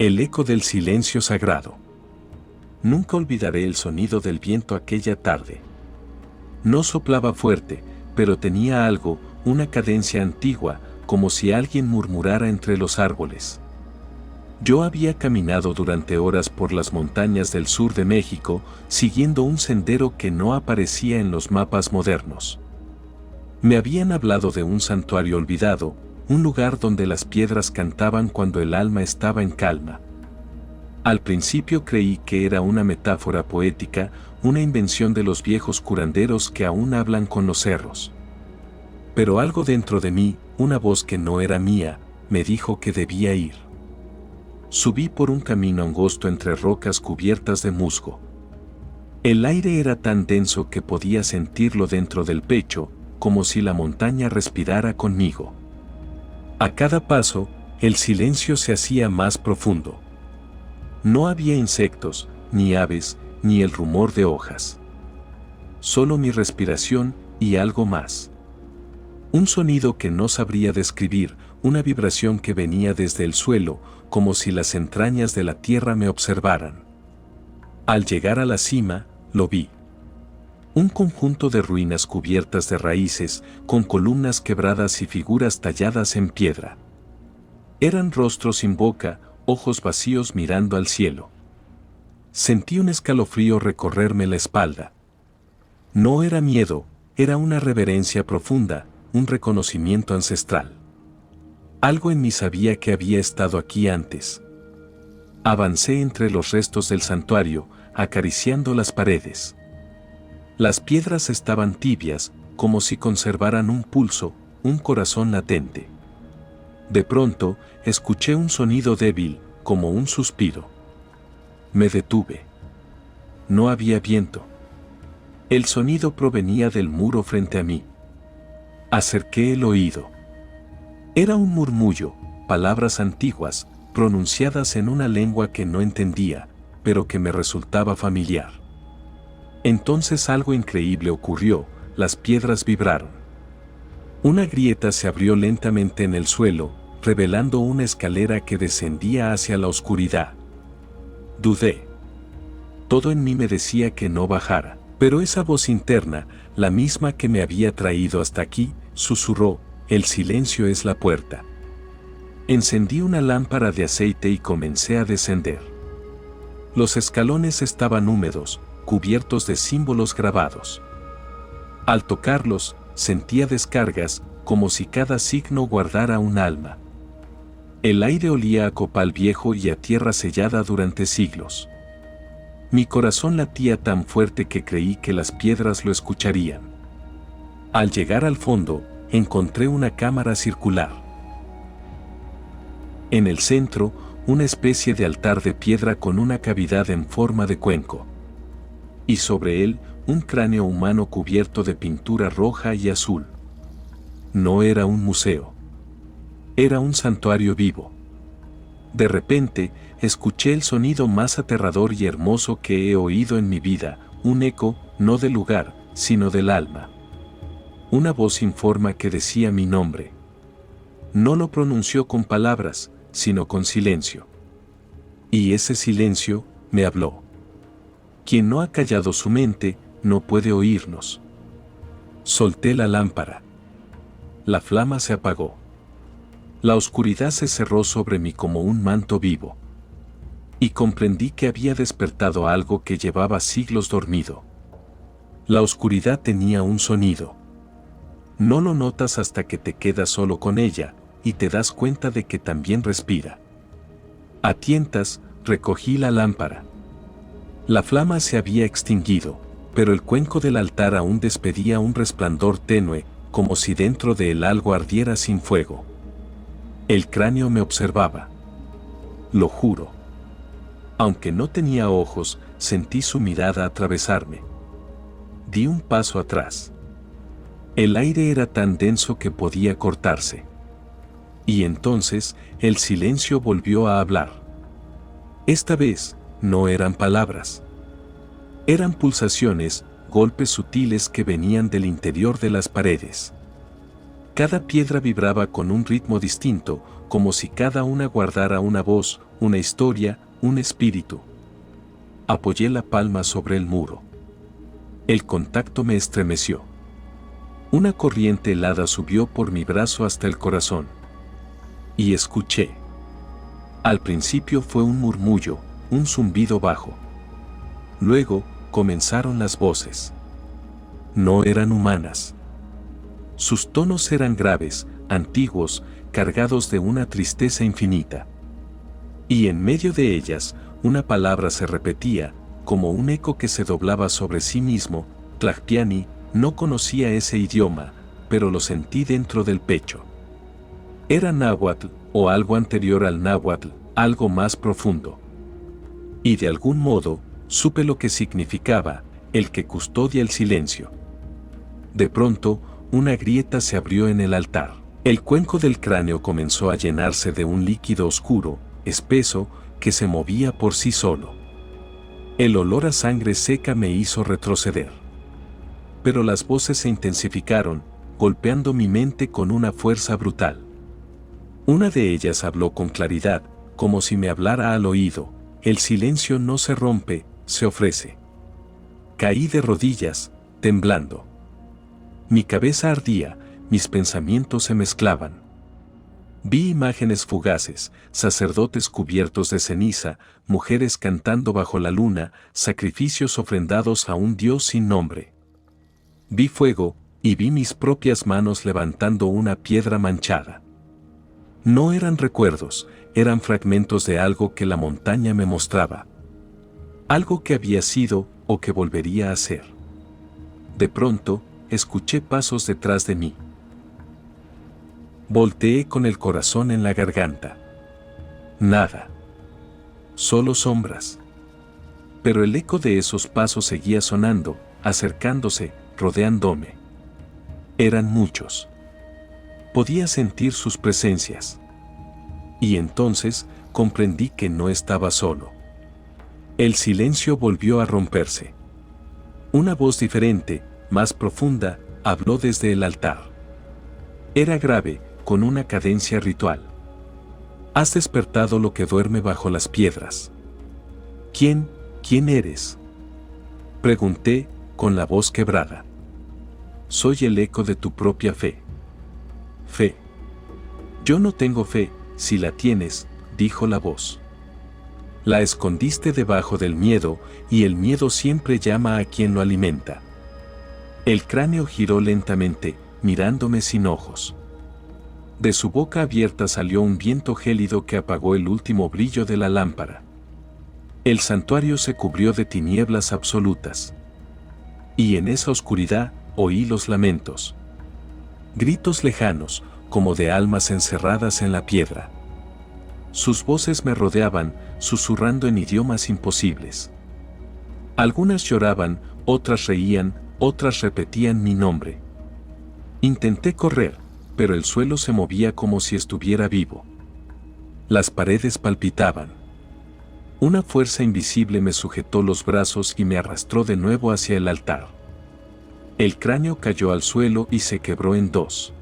El eco del silencio sagrado. Nunca olvidaré el sonido del viento aquella tarde. No soplaba fuerte, pero tenía algo, una cadencia antigua, como si alguien murmurara entre los árboles. Yo había caminado durante horas por las montañas del sur de México, siguiendo un sendero que no aparecía en los mapas modernos. Me habían hablado de un santuario olvidado, un lugar donde las piedras cantaban cuando el alma estaba en calma. Al principio creí que era una metáfora poética, una invención de los viejos curanderos que aún hablan con los cerros. Pero algo dentro de mí, una voz que no era mía, me dijo que debía ir. Subí por un camino angosto entre rocas cubiertas de musgo. El aire era tan denso que podía sentirlo dentro del pecho, como si la montaña respirara conmigo. A cada paso, el silencio se hacía más profundo. No había insectos, ni aves, ni el rumor de hojas. Solo mi respiración y algo más. Un sonido que no sabría describir, una vibración que venía desde el suelo, como si las entrañas de la tierra me observaran. Al llegar a la cima, lo vi. Un conjunto de ruinas cubiertas de raíces, con columnas quebradas y figuras talladas en piedra. Eran rostros sin boca, ojos vacíos mirando al cielo. Sentí un escalofrío recorrerme la espalda. No era miedo, era una reverencia profunda, un reconocimiento ancestral. Algo en mí sabía que había estado aquí antes. Avancé entre los restos del santuario, acariciando las paredes. Las piedras estaban tibias, como si conservaran un pulso, un corazón latente. De pronto, escuché un sonido débil, como un suspiro. Me detuve. No había viento. El sonido provenía del muro frente a mí. Acerqué el oído. Era un murmullo, palabras antiguas, pronunciadas en una lengua que no entendía, pero que me resultaba familiar. Entonces algo increíble ocurrió, las piedras vibraron. Una grieta se abrió lentamente en el suelo, revelando una escalera que descendía hacia la oscuridad. Dudé. Todo en mí me decía que no bajara, pero esa voz interna, la misma que me había traído hasta aquí, susurró: el silencio es la puerta. Encendí una lámpara de aceite y comencé a descender. Los escalones estaban húmedos, cubiertos de símbolos grabados. Al tocarlos, sentía descargas, como si cada signo guardara un alma. El aire olía a copal viejo y a tierra sellada durante siglos. Mi corazón latía tan fuerte que creí que las piedras lo escucharían. Al llegar al fondo, encontré una cámara circular. En el centro, una especie de altar de piedra con una cavidad en forma de cuenco. Y sobre él, un cráneo humano cubierto de pintura roja y azul. No era un museo. Era un santuario vivo. De repente, escuché el sonido más aterrador y hermoso que he oído en mi vida, un eco, no del lugar, sino del alma. Una voz sin forma que decía mi nombre. No lo pronunció con palabras, sino con silencio. Y ese silencio me habló. Quien no ha callado su mente, no puede oírnos. Solté la lámpara. La flama se apagó. La oscuridad se cerró sobre mí como un manto vivo. Y comprendí que había despertado algo que llevaba siglos dormido. La oscuridad tenía un sonido. No lo notas hasta que te quedas solo con ella, y te das cuenta de que también respira. A tientas, recogí la lámpara. La flama se había extinguido, pero el cuenco del altar aún despedía un resplandor tenue, como si dentro de él algo ardiera sin fuego. El cráneo me observaba. Lo juro. Aunque no tenía ojos, sentí su mirada atravesarme. Di un paso atrás. El aire era tan denso que podía cortarse. Y entonces, el silencio volvió a hablar. Esta vez, no eran palabras. Eran pulsaciones, golpes sutiles que venían del interior de las paredes. Cada piedra vibraba con un ritmo distinto, como si cada una guardara una voz, una historia, un espíritu. Apoyé la palma sobre el muro. El contacto me estremeció. Una corriente helada subió por mi brazo hasta el corazón. Y escuché. Al principio fue un murmullo, un zumbido bajo. Luego, comenzaron las voces. No eran humanas. Sus tonos eran graves, antiguos, cargados de una tristeza infinita. Y en medio de ellas, una palabra se repetía, como un eco que se doblaba sobre sí mismo. Tlajpiani. No conocía ese idioma, pero lo sentí dentro del pecho. Era náhuatl, o algo anterior al náhuatl, algo más profundo. Y de algún modo, supe lo que significaba, el que custodia el silencio. De pronto, una grieta se abrió en el altar. El cuenco del cráneo comenzó a llenarse de un líquido oscuro, espeso, que se movía por sí solo. El olor a sangre seca me hizo retroceder. Pero las voces se intensificaron, golpeando mi mente con una fuerza brutal. Una de ellas habló con claridad, como si me hablara al oído. El silencio no se rompe, se ofrece. Caí de rodillas, temblando. Mi cabeza ardía, mis pensamientos se mezclaban. Vi imágenes fugaces, sacerdotes cubiertos de ceniza, mujeres cantando bajo la luna, sacrificios ofrendados a un dios sin nombre. Vi fuego, y vi mis propias manos levantando una piedra manchada. No eran recuerdos, eran fragmentos de algo que la montaña me mostraba. Algo que había sido, o que volvería a ser. De pronto, escuché pasos detrás de mí. Volteé con el corazón en la garganta. Nada. Solo sombras. Pero el eco de esos pasos seguía sonando, acercándose, rodeándome. Eran muchos. Podía sentir sus presencias. Y entonces comprendí que no estaba solo. El silencio volvió a romperse. Una voz diferente, más profunda, habló desde el altar. Era grave, con una cadencia ritual. Has despertado lo que duerme bajo las piedras. ¿Quién eres? Pregunté, con la voz quebrada. Soy el eco de tu propia fe. Fe. Yo no tengo fe, si la tienes, dijo la voz. La escondiste debajo del miedo, y el miedo siempre llama a quien lo alimenta. El cráneo giró lentamente, mirándome sin ojos. De su boca abierta salió un viento gélido que apagó el último brillo de la lámpara. El santuario se cubrió de tinieblas absolutas. Y en esa oscuridad, oí los lamentos. Gritos lejanos, como de almas encerradas en la piedra. Sus voces me rodeaban, susurrando en idiomas imposibles. Algunas lloraban, otras reían, otras repetían mi nombre. Intenté correr, pero el suelo se movía como si estuviera vivo. Las paredes palpitaban. Una fuerza invisible me sujetó los brazos y me arrastró de nuevo hacia el altar. El cráneo cayó al suelo y se quebró en dos.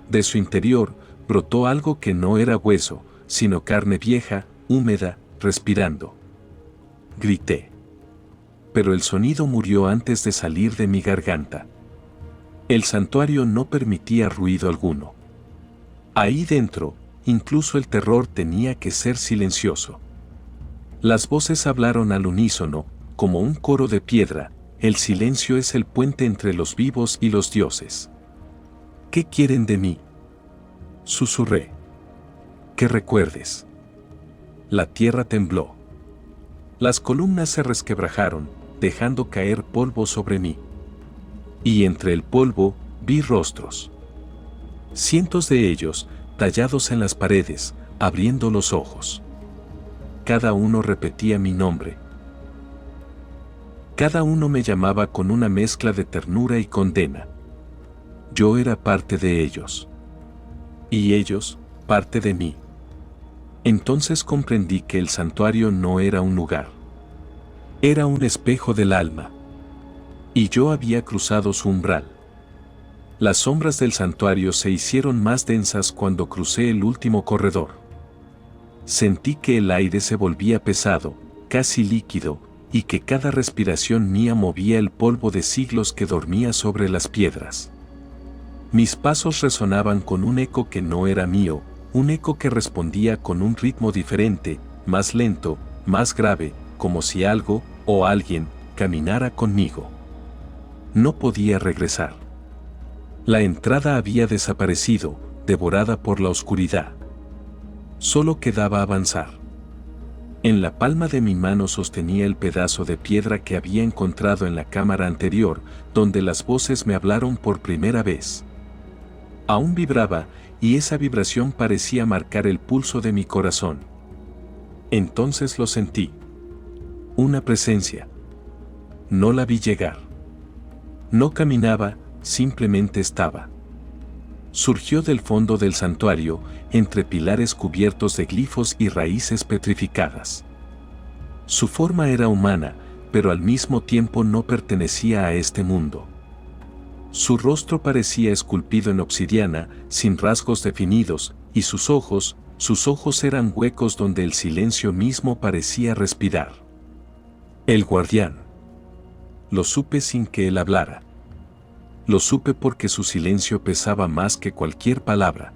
De su interior, brotó algo que no era hueso, sino carne vieja, húmeda, respirando. Grité. Pero el sonido murió antes de salir de mi garganta. El santuario no permitía ruido alguno. Ahí dentro, incluso el terror tenía que ser silencioso. Las voces hablaron al unísono, como un coro de piedra. El silencio es el puente entre los vivos y los dioses. ¿Qué quieren de mí? Susurré. Que recuerdes. La tierra tembló. Las columnas se resquebrajaron, dejando caer polvo sobre mí. Y entre el polvo, vi rostros. Cientos de ellos, tallados en las paredes, abriendo los ojos. Cada uno repetía mi nombre. Cada uno me llamaba con una mezcla de ternura y condena. Yo era parte de ellos. Y ellos, parte de mí. Entonces comprendí que el santuario no era un lugar. Era un espejo del alma. Y yo había cruzado su umbral. Las sombras del santuario se hicieron más densas cuando crucé el último corredor. Sentí que el aire se volvía pesado, casi líquido, y que cada respiración mía movía el polvo de siglos que dormía sobre las piedras. Mis pasos resonaban con un eco que no era mío, un eco que respondía con un ritmo diferente, más lento, más grave, como si algo, o alguien, caminara conmigo. No podía regresar. La entrada había desaparecido, devorada por la oscuridad. Solo quedaba avanzar. En la palma de mi mano sostenía el pedazo de piedra que había encontrado en la cámara anterior, donde las voces me hablaron por primera vez. Aún vibraba, y esa vibración parecía marcar el pulso de mi corazón. Entonces lo sentí. Una presencia. No la vi llegar. No caminaba, simplemente estaba. Surgió del fondo del santuario, entre pilares cubiertos de glifos y raíces petrificadas. Su forma era humana, pero al mismo tiempo no pertenecía a este mundo. Su rostro parecía esculpido en obsidiana, sin rasgos definidos, y sus ojos eran huecos donde el silencio mismo parecía respirar. El guardián. Lo supe sin que él hablara. Lo supe porque su silencio pesaba más que cualquier palabra.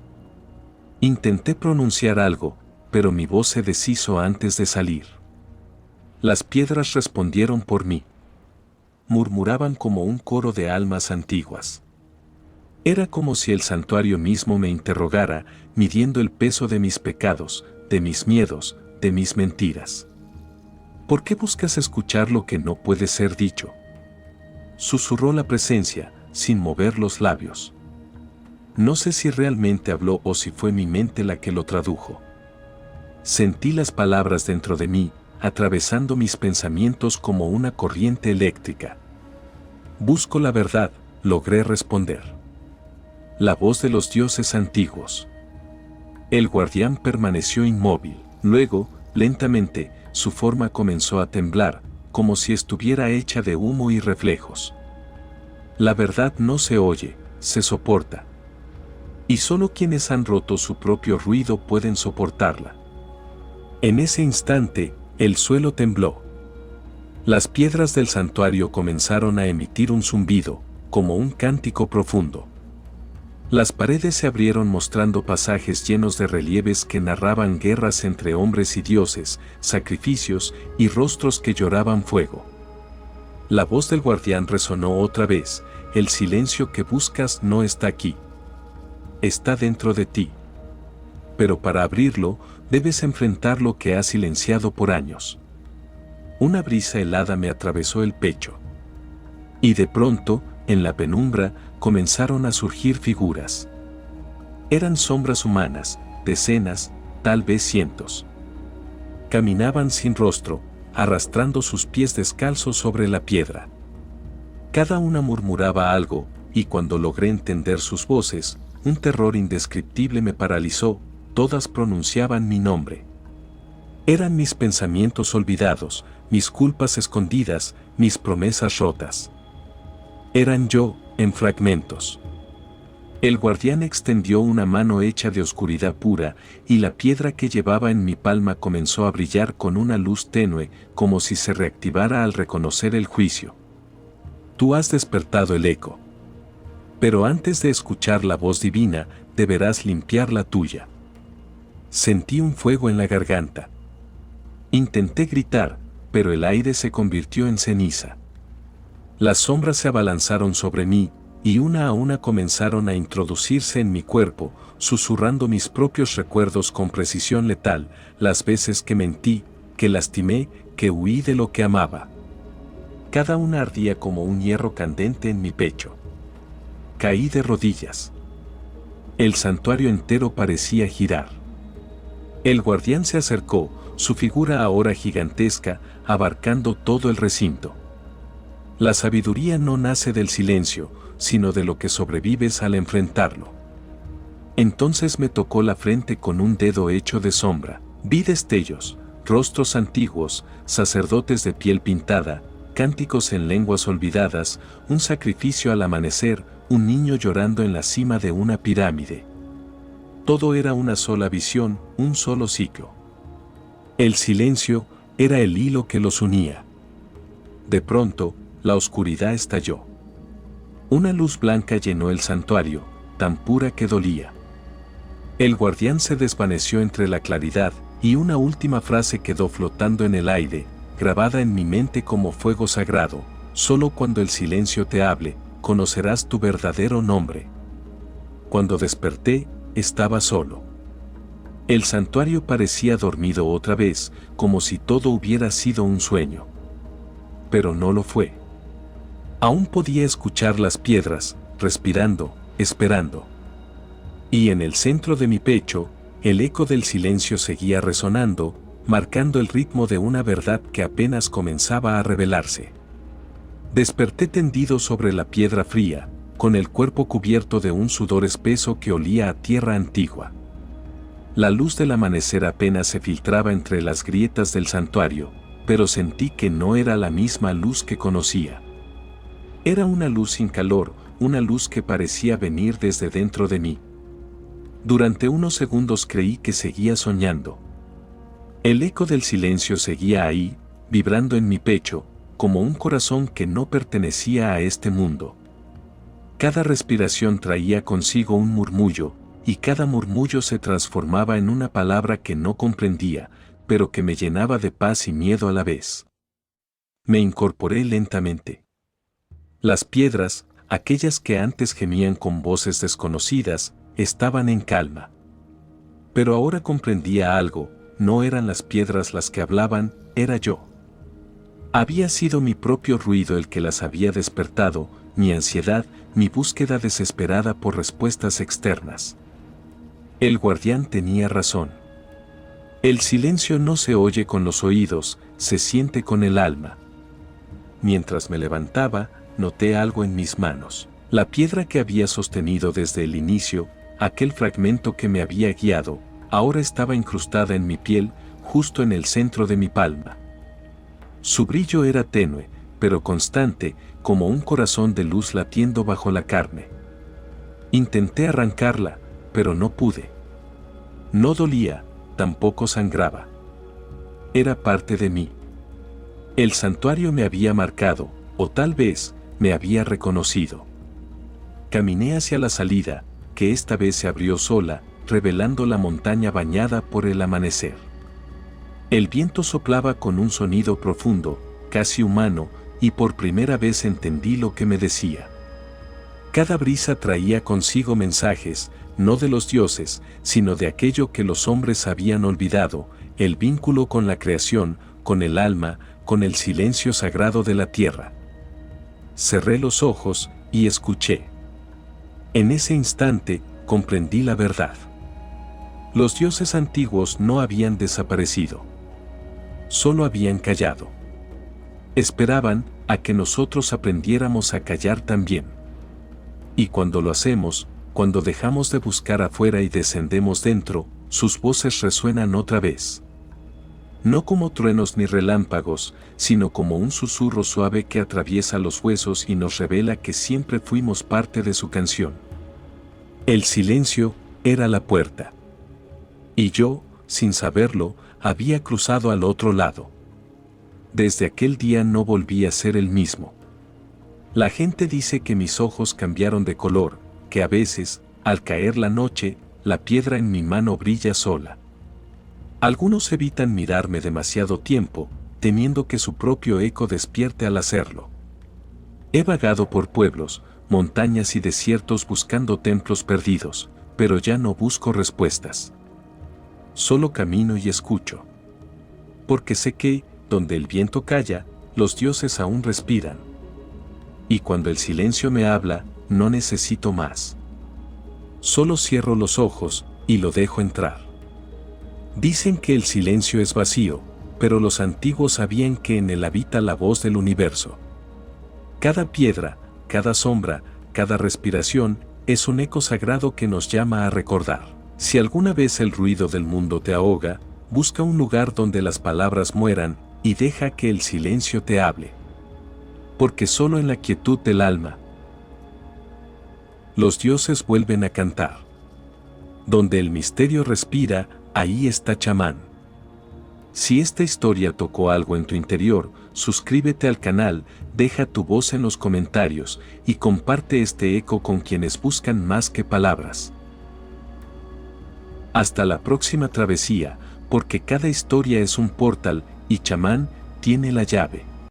Intenté pronunciar algo, pero mi voz se deshizo antes de salir. Las piedras respondieron por mí. Murmuraban como un coro de almas antiguas. Era como si el santuario mismo me interrogara, midiendo el peso de mis pecados, de mis miedos, de mis mentiras. ¿Por qué buscas escuchar lo que no puede ser dicho? Susurró la presencia, sin mover los labios. No sé si realmente habló o si fue mi mente la que lo tradujo. Sentí las palabras dentro de mí, atravesando mis pensamientos como una corriente eléctrica. Busco la verdad, logré responder. La voz de los dioses antiguos. El guardián permaneció inmóvil. Luego, lentamente, su forma comenzó a temblar, como si estuviera hecha de humo y reflejos. La verdad no se oye, se soporta. Y solo quienes han roto su propio ruido pueden soportarla. En ese instante, el suelo tembló. Las piedras del santuario comenzaron a emitir un zumbido, como un cántico profundo. Las paredes se abrieron mostrando pasajes llenos de relieves que narraban guerras entre hombres y dioses, sacrificios y rostros que lloraban fuego. La voz del guardián resonó otra vez: el silencio que buscas no está aquí. Está dentro de ti. Pero para abrirlo, debes enfrentar lo que has silenciado por años. Una brisa helada me atravesó el pecho. Y de pronto, en la penumbra, comenzaron a surgir figuras. Eran sombras humanas, decenas, tal vez cientos. Caminaban sin rostro, arrastrando sus pies descalzos sobre la piedra. Cada una murmuraba algo, y cuando logré entender sus voces, un terror indescriptible me paralizó. Todas pronunciaban mi nombre. Eran mis pensamientos olvidados, mis culpas escondidas, mis promesas rotas. Eran yo, en fragmentos. El guardián extendió una mano hecha de oscuridad pura, y la piedra que llevaba en mi palma comenzó a brillar con una luz tenue, como si se reactivara al reconocer el juicio. Tú has despertado el eco. Pero antes de escuchar la voz divina, deberás limpiar la tuya. Sentí un fuego en la garganta. Intenté gritar, pero el aire se convirtió en ceniza. Las sombras se abalanzaron sobre mí, y una a una comenzaron a introducirse en mi cuerpo, susurrando mis propios recuerdos con precisión letal, las veces que mentí, que lastimé, que huí de lo que amaba. Cada una ardía como un hierro candente en mi pecho. Caí de rodillas. El santuario entero parecía girar. El guardián se acercó, su figura ahora gigantesca, abarcando todo el recinto. La sabiduría no nace del silencio, sino de lo que sobrevives al enfrentarlo. Entonces me tocó la frente con un dedo hecho de sombra. Vi destellos, rostros antiguos, sacerdotes de piel pintada, cánticos en lenguas olvidadas, un sacrificio al amanecer, un niño llorando en la cima de una pirámide. Todo era una sola visión, un solo ciclo. El silencio era el hilo que los unía. De pronto, la oscuridad estalló. Una luz blanca llenó el santuario, tan pura que dolía. El guardián se desvaneció entre la claridad, y una última frase quedó flotando en el aire, grabada en mi mente como fuego sagrado: solo cuando el silencio te hable, conocerás tu verdadero nombre. Cuando desperté, estaba solo. El santuario parecía dormido otra vez, como si todo hubiera sido un sueño. Pero no lo fue. Aún podía escuchar las piedras, respirando, esperando. Y en el centro de mi pecho, el eco del silencio seguía resonando, marcando el ritmo de una verdad que apenas comenzaba a revelarse. Desperté tendido sobre la piedra fría, con el cuerpo cubierto de un sudor espeso que olía a tierra antigua. La luz del amanecer apenas se filtraba entre las grietas del santuario, pero sentí que no era la misma luz que conocía. Era una luz sin calor, una luz que parecía venir desde dentro de mí. Durante unos segundos creí que seguía soñando. El eco del silencio seguía ahí, vibrando en mi pecho, como un corazón que no pertenecía a este mundo. Cada respiración traía consigo un murmullo, y cada murmullo se transformaba en una palabra que no comprendía, pero que me llenaba de paz y miedo a la vez. Me incorporé lentamente. Las piedras, aquellas que antes gemían con voces desconocidas, estaban en calma. Pero ahora comprendía algo: no eran las piedras las que hablaban, era yo. Había sido mi propio ruido el que las había despertado, mi ansiedad, mi búsqueda desesperada por respuestas externas. El guardián tenía razón. El silencio no se oye con los oídos, se siente con el alma. Mientras me levantaba, noté algo en mis manos. La piedra que había sostenido desde el inicio, aquel fragmento que me había guiado, ahora estaba incrustada en mi piel, justo en el centro de mi palma. Su brillo era tenue, pero constante, como un corazón de luz latiendo bajo la carne. Intenté arrancarla, pero no pude. No dolía, tampoco sangraba. Era parte de mí. El santuario me había marcado, o tal vez, me había reconocido. Caminé hacia la salida, que esta vez se abrió sola, revelando la montaña bañada por el amanecer. El viento soplaba con un sonido profundo, casi humano, y por primera vez entendí lo que me decía. Cada brisa traía consigo mensajes, no de los dioses, sino de aquello que los hombres habían olvidado: el vínculo con la creación, con el alma, con el silencio sagrado de la tierra. Cerré los ojos y escuché. En ese instante, comprendí la verdad. Los dioses antiguos no habían desaparecido. Solo habían callado. Esperaban a que nosotros aprendiéramos a callar también. Y cuando lo hacemos, cuando dejamos de buscar afuera y descendemos dentro, sus voces resuenan otra vez. No como truenos ni relámpagos, sino como un susurro suave que atraviesa los huesos y nos revela que siempre fuimos parte de su canción. El silencio era la puerta. Y yo, sin saberlo, había cruzado al otro lado. Desde aquel día no volví a ser el mismo. La gente dice que mis ojos cambiaron de color, que a veces, al caer la noche, la piedra en mi mano brilla sola. Algunos evitan mirarme demasiado tiempo, temiendo que su propio eco despierte al hacerlo. He vagado por pueblos, montañas y desiertos buscando templos perdidos, pero ya no busco respuestas. Solo camino y escucho. Porque sé que, donde el viento calla, los dioses aún respiran. Y cuando el silencio me habla, no necesito más. Solo cierro los ojos y lo dejo entrar. Dicen que el silencio es vacío, pero los antiguos sabían que en él habita la voz del universo. Cada piedra, cada sombra, cada respiración, es un eco sagrado que nos llama a recordar. Si alguna vez el ruido del mundo te ahoga, busca un lugar donde las palabras mueran y deja que el silencio te hable. Porque solo en la quietud del alma, los dioses vuelven a cantar. Donde el misterio respira, ahí está Chamán. Si esta historia tocó algo en tu interior, suscríbete al canal, deja tu voz en los comentarios y comparte este eco con quienes buscan más que palabras. Hasta la próxima travesía, porque cada historia es un portal y chamán tiene la llave.